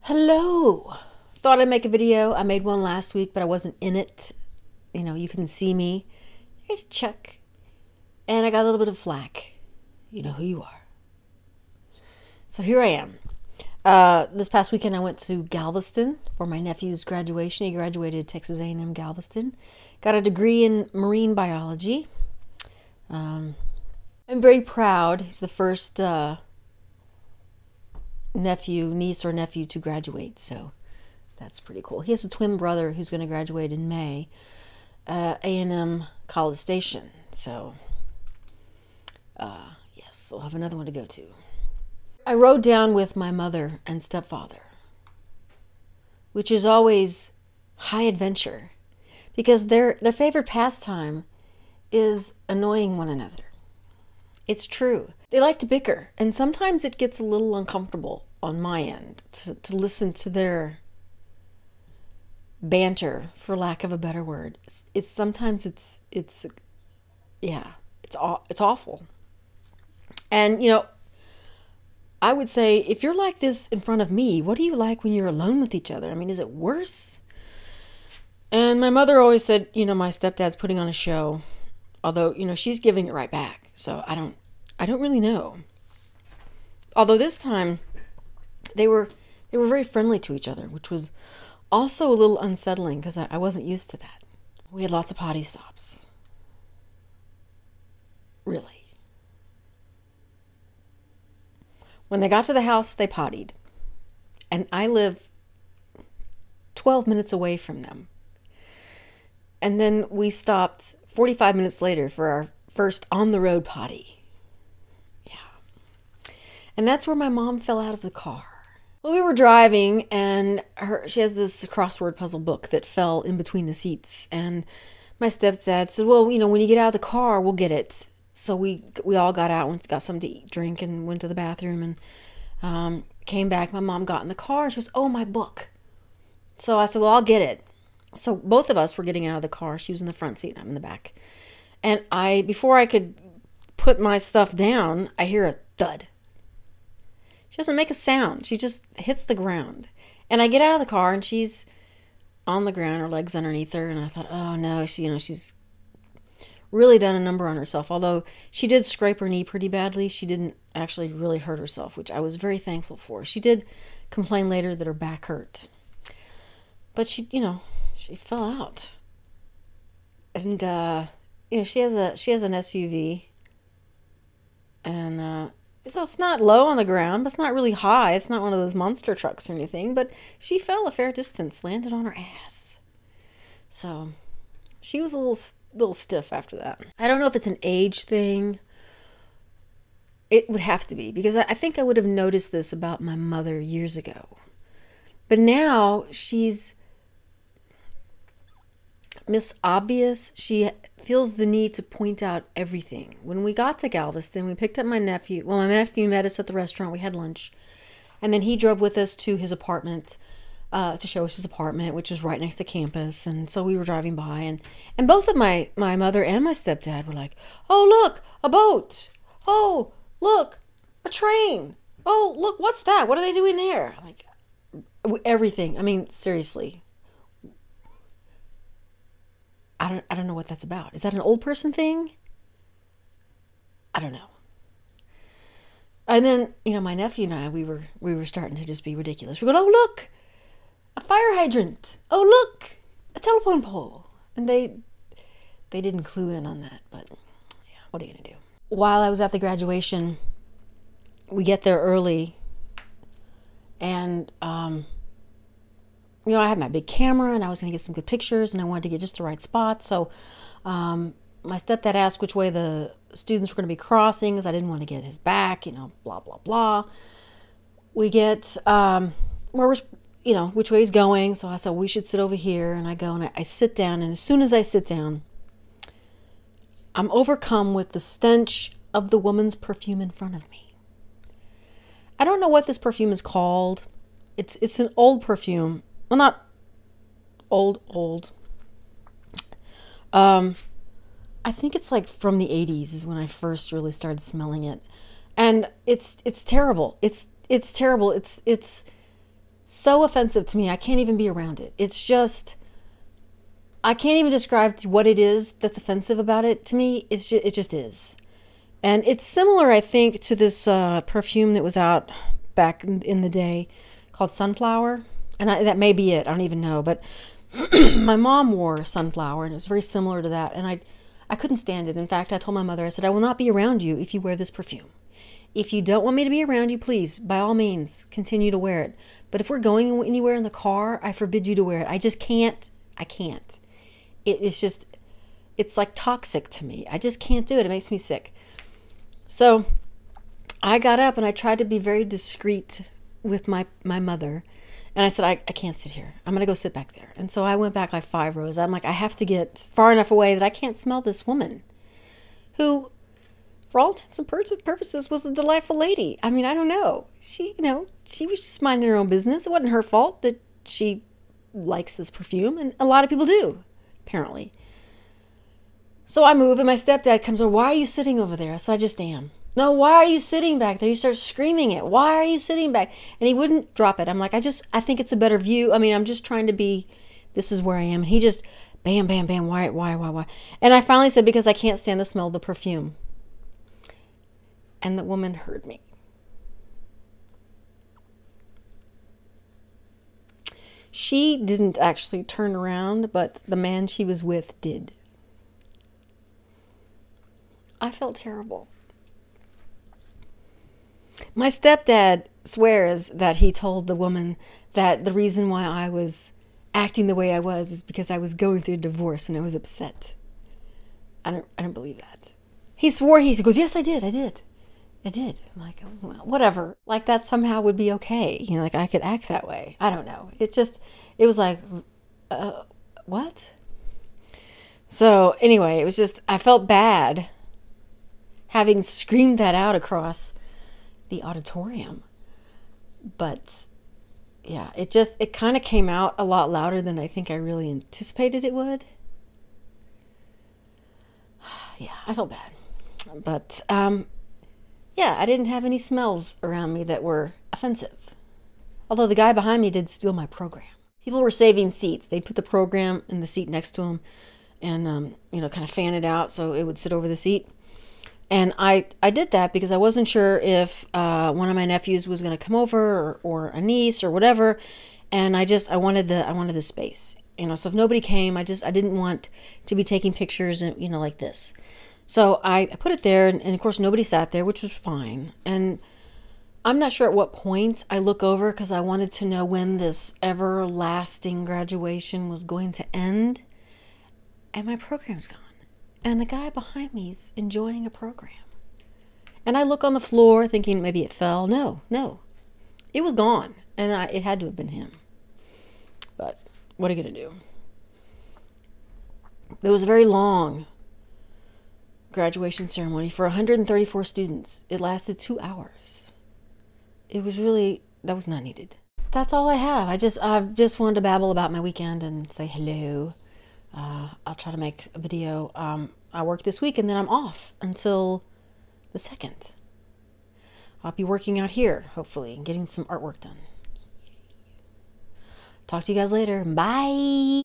Hello. Thought I'd make a video. I made one last week, but I wasn't in it. You know, you couldn't see me. Here's Chuck. And I got a little bit of flack. You know who you are. So here I am. This past weekend I went to Galveston for my nephew's graduation. He graduated Texas A&M Galveston. Got a degree in marine biology. I'm very proud. He's the first niece or nephew to graduate, so that's pretty cool. He has a twin brother who's going to graduate in May, A&M College Station. So, yes, I'll have another one to go to. I rode down with my mother and stepfather, which is always high adventure, because their favorite pastime is annoying one another. It's true. They like to bicker, and sometimes it gets a little uncomfortable on my end to listen to their banter, for lack of a better word. It's awful. And you know, I would say, if you're like this in front of me, what do you like when you're alone with each other? I mean, is it worse? And my mother always said, you know, my stepdad's putting on a show, although, you know, she's giving it right back. So I don't really know. Although this time they were very friendly to each other, which was also a little unsettling because I wasn't used to that. We had lots of potty stops. Really. When they got to the house, they pottied. And I live 12 minutes away from them. And then we stopped 45 minutes later for our first on-the-road potty. Yeah. And that's where my mom fell out of the car. Well, we were driving, and she has this crossword puzzle book that fell in between the seats. And my stepdad said, well, you know, when you get out of the car, we'll get it. So we all got out and got something to eat, drink, and went to the bathroom, and came back. My mom got in the car, and she goes, oh, my book. So I said, well, I'll get it. So both of us were getting out of the car. She was in the front seat, and I'm in the back. And before I could put my stuff down, I hear a thud. She doesn't make a sound. She just hits the ground. And I get out of the car, and she's on the ground, her legs underneath her. And I thought, oh no, she's really done a number on herself. Although she did scrape her knee pretty badly, she didn't actually really hurt herself, which I was very thankful for. She did complain later that her back hurt. But she fell out. And you know, she has an SUV, and so it's not low on the ground, but it's not really high. It's not one of those monster trucks or anything, but she fell a fair distance, landed on her ass. So she was a little stiff after that. I don't know if it's an age thing. It would have to be, because I think I would have noticed this about my mother years ago. But now she's Miss Obvious. She feels the need to point out everything. When we got to Galveston, we picked up my nephew. Well, my nephew met us at the restaurant. We had lunch. And then he drove with us to his apartment to show us his apartment, which was right next to campus. And so we were driving by. And both of my mother and my stepdad were like, oh, look, a boat. Oh, look, a train. Oh, look, what's that? What are they doing there? Like, everything. I mean, seriously. I don't know what that's about. Is that an old person thing? I don't know. And then, you know, my nephew and I, we were starting to just be ridiculous. We're going, oh, look, a fire hydrant. Oh, look, a telephone pole. And they didn't clue in on that, but yeah, what are you going to do? While I was at the graduation, we get there early, and you know, I had my big camera, and I was going to get some good pictures, and I wanted to get just the right spot. So my stepdad asked which way the students were going to be crossing, because I didn't want to get his back, you know, blah, blah, blah. We get which way he's going. So I said, we should sit over here. And I go, and I sit down, and as soon as I sit down, I'm overcome with the stench of the woman's perfume in front of me. I don't know what this perfume is called. It's an old perfume. Well, not old. I think it's like from the 80s is when I first really started smelling it. And it's terrible. It's terrible. It's so offensive to me. I can't even be around it. It's just, I can't even describe what it is that's offensive about it to me. It just is. And it's similar, I think, to this perfume that was out back in the day called Sunflower. And that may be it. I don't even know. But my mom wore Sunflower, and it was very similar to that. And I couldn't stand it. In fact, I told my mother, I said, I will not be around you if you wear this perfume. If you don't want me to be around you, please, by all means, continue to wear it. But if we're going anywhere in the car, I forbid you to wear it. I just can't. I can't. It's just, it's like toxic to me. I just can't do it. It makes me sick. So I got up and I tried to be very discreet with my mother. And I said, I can't sit here. I'm going to go sit back there. And so I went back like 5 rows. I'm like, I have to get far enough away that I can't smell this woman who, for all intents and purposes, was a delightful lady. I mean, I don't know. She was just minding her own business. It wasn't her fault that she likes this perfume. And a lot of people do, apparently. So I move and my stepdad comes over. Why are you sitting over there? I said, I just am. No, why are you sitting back there? You start screaming it. Why are you sitting back? And he wouldn't drop it. I'm like, I think it's a better view. I mean, I'm just trying to be, this is where I am. And he just, bam, bam, bam. Why? And I finally said, because I can't stand the smell of the perfume. And the woman heard me. She didn't actually turn around, but the man she was with did. I felt terrible. My stepdad swears that he told the woman that the reason why I was acting the way I was is because I was going through a divorce and I was upset. I don't believe that. He swore, he goes, yes, I did. I'm like, oh, well, whatever. Like that somehow would be okay. You know, like I could act that way. I don't know. It was like, what? So anyway, it was just, I felt bad having screamed that out across the auditorium. But yeah, it kind of came out a lot louder than I think I really anticipated it would. Yeah, I felt bad. But yeah, I didn't have any smells around me that were offensive. Although the guy behind me did steal my program. People were saving seats. They'd put the program in the seat next to them and, kind of fan it out so it would sit over the seat. And I did that because I wasn't sure if one of my nephews was going to come over or a niece or whatever. And I wanted the space, so if nobody came, I didn't want to be taking pictures and, like this. So I put it there and of course nobody sat there, which was fine. And I'm not sure at what point I look over because I wanted to know when this everlasting graduation was going to end. And my program's gone. And the guy behind me's enjoying a program. And I look on the floor thinking maybe it fell. No. It was gone. And it had to have been him. But what are you going to do? There was a very long graduation ceremony for 134 students. It lasted 2 hours. It was really, that was not needed. That's all I have. I just wanted to babble about my weekend and say hello. I'll try to make a video. I work this week and then I'm off until the 2nd. I'll be working out here, hopefully, and getting some artwork done. Talk to you guys later. Bye.